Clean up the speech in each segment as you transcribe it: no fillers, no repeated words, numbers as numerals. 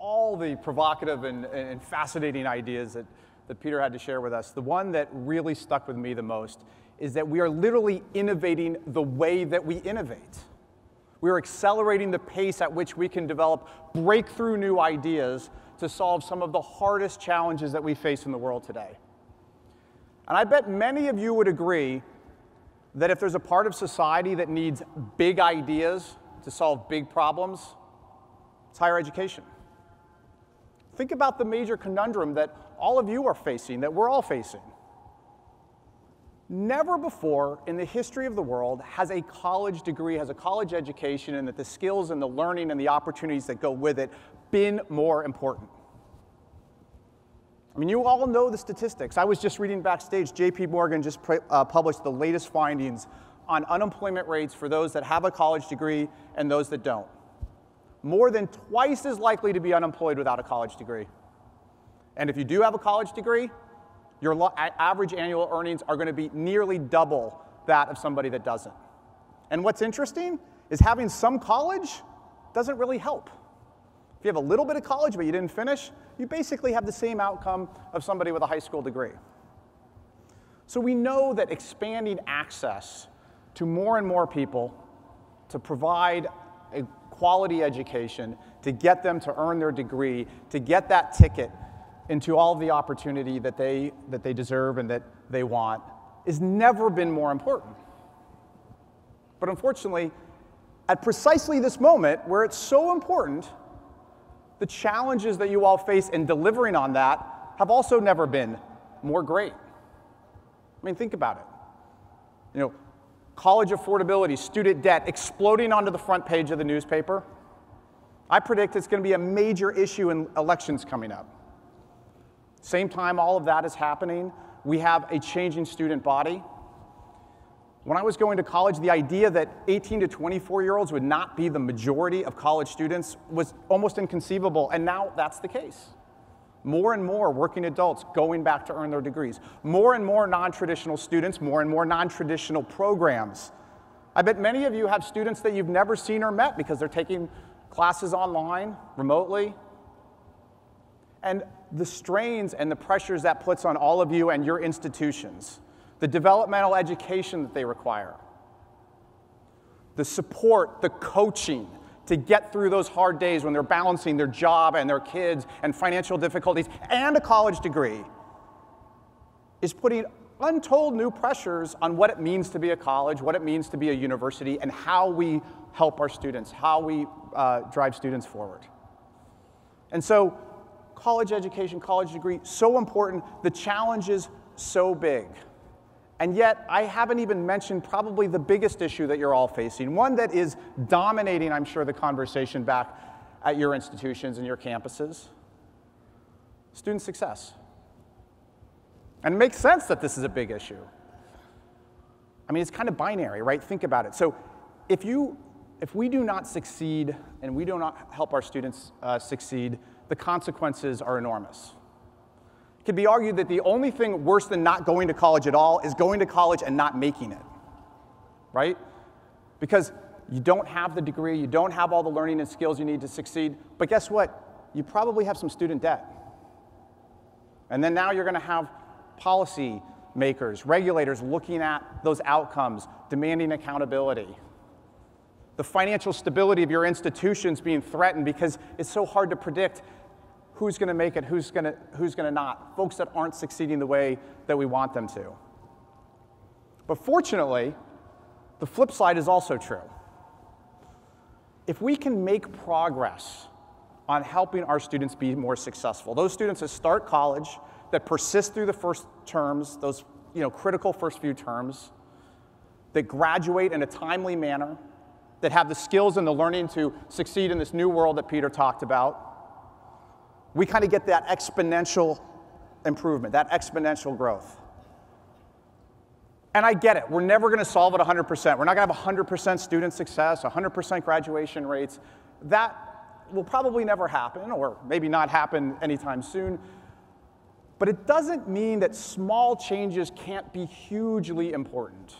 all the provocative and fascinating ideas that Peter had to share with us, the one that really stuck with me the most is that we are literally innovating the way that we innovate. We are accelerating the pace at which we can develop breakthrough new ideas to solve some of the hardest challenges that we face in the world today. And I bet many of you would agree that if there's a part of society that needs big ideas to solve big problems, it's higher education. Think about the major conundrum that all of you are facing, that we're all facing. Never before in the history of the world has a college degree, has a college education, and that the skills and the learning and the opportunities that go with it been more important. I mean, you all know the statistics. I was just reading backstage, JP Morgan just published the latest findings on unemployment rates for those that have a college degree and those that don't. More than twice as likely to be unemployed without a college degree. And if you do have a college degree, your average annual earnings are going to be nearly double that of somebody that doesn't. And what's interesting is having some college doesn't really help. If you have a little bit of college but you didn't finish, you basically have the same outcome of somebody with a high school degree. So we know that expanding access to more and more people to provide a quality education, to get them to earn their degree, to get that ticket into all of the opportunity that they deserve and that they want, has never been more important. But unfortunately, at precisely this moment, where it's so important, the challenges that you all face in delivering on that have also never been more great. I mean, think about it. You know, college affordability, student debt exploding onto the front page of the newspaper. I predict it's going to be a major issue in elections coming up. Same time all of that is happening, we have a changing student body. When I was going to college, the idea that 18 to 24-year-olds would not be the majority of college students was almost inconceivable, and now that's the case. More and more working adults going back to earn their degrees. More and more non-traditional students, more and more non-traditional programs. I bet many of you have students that you've never seen or met because they're taking classes online, remotely. And the strains and the pressures that puts on all of you and your institutions, the developmental education that they require, the support, the coaching to get through those hard days when they're balancing their job and their kids and financial difficulties and a college degree, is putting untold new pressures on what it means to be a college, what it means to be a university, and how we help our students, how we drive students forward. And so, college education, college degree, so important, the challenge is so big. And yet, I haven't even mentioned probably the biggest issue that you're all facing, one that is dominating, I'm sure, the conversation back at your institutions and your campuses: student success. And it makes sense that this is a big issue. I mean, it's kind of binary, right? Think about it. So if we do not succeed and we do not help our students succeed, the consequences are enormous. It could be argued that the only thing worse than not going to college at all is going to college and not making it, right? Because you don't have the degree, you don't have all the learning and skills you need to succeed, but guess what? You probably have some student debt. And then now you're going to have policy makers, regulators looking at those outcomes, demanding accountability. The financial stability of your institutions being threatened because it's so hard to predict who's going to make it, who's going to not, folks that aren't succeeding the way that we want them to. But fortunately, the flip side is also true. If we can make progress on helping our students be more successful, those students that start college, that persist through the first terms, those critical first few terms, that graduate in a timely manner, that have the skills and the learning to succeed in this new world that Peter talked about, we kind of get that exponential improvement, that exponential growth. And I get it. We're never going to solve it 100%. We're not going to have 100% student success, 100% graduation rates. That will probably never happen, or maybe not happen anytime soon. But it doesn't mean that small changes can't be hugely important.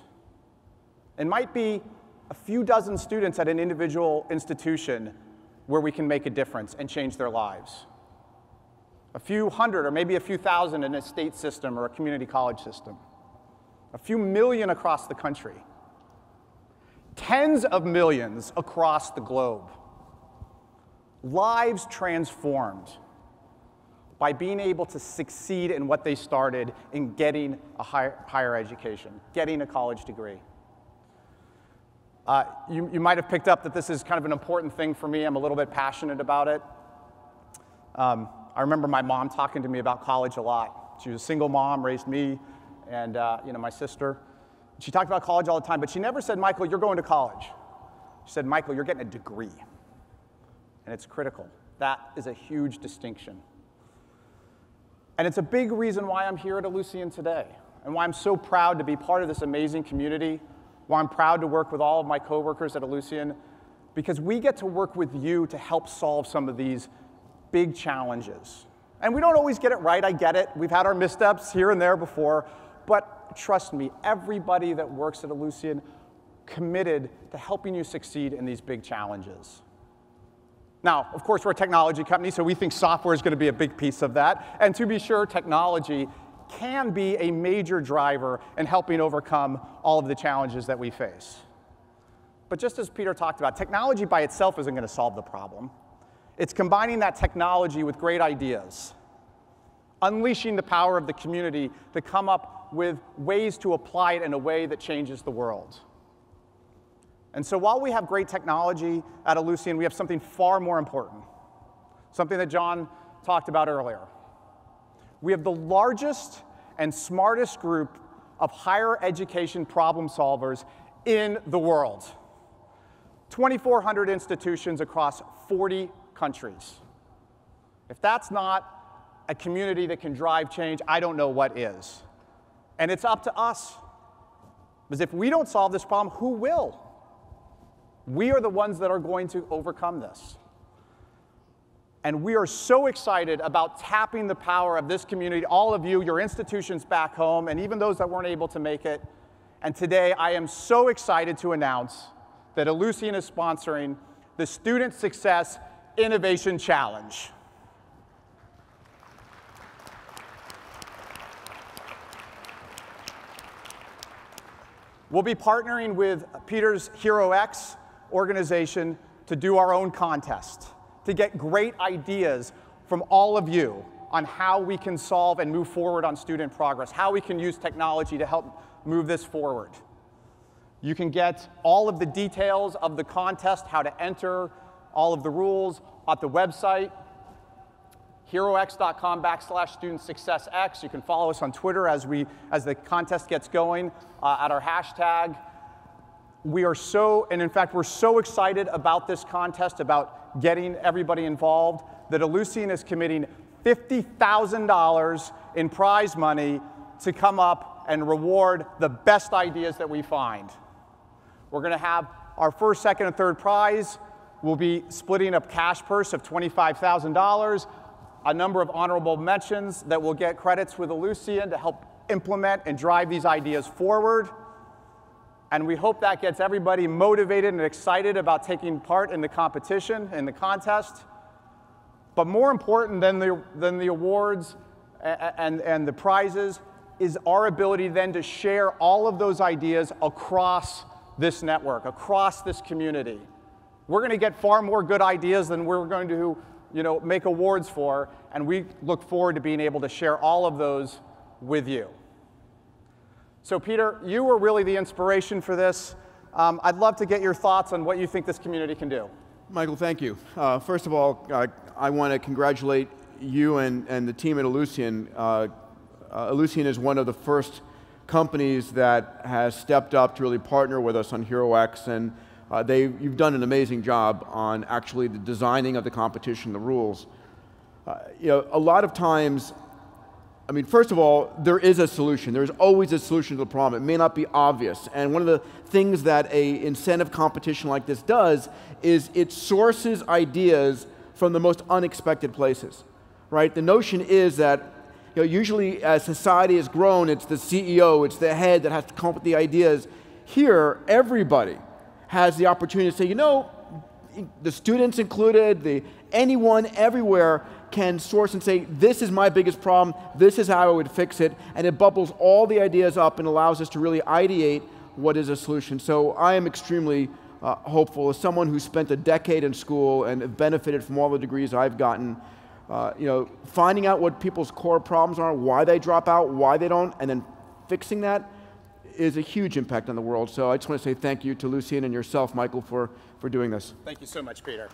It might be a few dozen students at an individual institution where we can make a difference and change their lives. A few hundred or maybe a few thousand in a state system or a community college system. A few million across the country. Tens of millions across the globe. Lives transformed by being able to succeed in what they started in getting a higher education, getting a college degree. You might have picked up that this is kind of an important thing for me. I'm a little bit passionate about it. I remember my mom talking to me about college a lot. She was a single mom, raised me and my sister. She talked about college all the time, but she never said, Michael, you're going to college. She said, Michael, you're getting a degree. And it's critical. That is a huge distinction. And it's a big reason why I'm here at Ellucian today, and why I'm so proud to be part of this amazing community, why I'm proud to work with all of my coworkers at Ellucian, because we get to work with you to help solve some of these big challenges. And we don't always get it right, I get it. We've had our missteps here and there before, but trust me, everybody that works at Ellucian committed to helping you succeed in these big challenges. Now, of course, we're a technology company, so we think software is going to be a big piece of that. And to be sure, technology can be a major driver in helping overcome all of the challenges that we face. But just as Peter talked about, technology by itself isn't going to solve the problem. It's combining that technology with great ideas, unleashing the power of the community to come up with ways to apply it in a way that changes the world. And so while we have great technology at Ellucian, we have something far more important, something that John talked about earlier. We have the largest and smartest group of higher education problem solvers in the world. 2,400 institutions across 40 countries. If that's not a community that can drive change, I don't know what is. And it's up to us. Because if we don't solve this problem, who will? We are the ones that are going to overcome this. And we are so excited about tapping the power of this community, all of you, your institutions back home, and even those that weren't able to make it. And today, I am so excited to announce that Ellucian is sponsoring the Student Success Innovation Challenge. We'll be partnering with Peter's HeroX organization to do our own contest, to get great ideas from all of you on how we can solve and move forward on student progress, how we can use technology to help move this forward. You can get all of the details of the contest, how to enter, all of the rules at the website, herox.com/studentsuccessx. You can follow us on Twitter as the contest gets going at our hashtag. We are so, and in fact, we're so excited about this contest, about getting everybody involved, that Ellucian is committing $50,000 in prize money to come up and reward the best ideas that we find. We're going to have our first, second, and third prize. We'll be splitting a cash purse of $25,000, a number of honorable mentions that will get credits with Ellucian to help implement and drive these ideas forward. And we hope that gets everybody motivated and excited about taking part in the competition, in the contest. But more important than the awards and the prizes is our ability then to share all of those ideas across this network, across this community. We're going to get far more good ideas than we're going to make awards for, and we look forward to being able to share all of those with you. So Peter, you were really the inspiration for this. I'd love to get your thoughts on what you think this community can do. Michael, thank you. First of all, I want to congratulate you and the team at Ellucian. Ellucian is one of the first companies that has stepped up to really partner with us on HeroX, and you've done an amazing job on actually the designing of the competition, the rules. A lot of times, I mean, first of all, there is a solution. There's always a solution to the problem. It may not be obvious. And one of the things that an incentive competition like this does is it sources ideas from the most unexpected places, right? The notion is that usually as society has grown, it's the CEO, it's the head that has to come up with the ideas. Here, everybody has the opportunity to say, the students included, anyone everywhere can source and say, this is my biggest problem, this is how I would fix it, and it bubbles all the ideas up and allows us to really ideate what is a solution. So I am extremely hopeful. As someone who spent a decade in school and benefited from all the degrees I've gotten, finding out what people's core problems are, why they drop out, why they don't, and then fixing that is a huge impact on the world. So I just want to say thank you to Ellucian and yourself, Michael, for doing this. Thank you so much, Peter.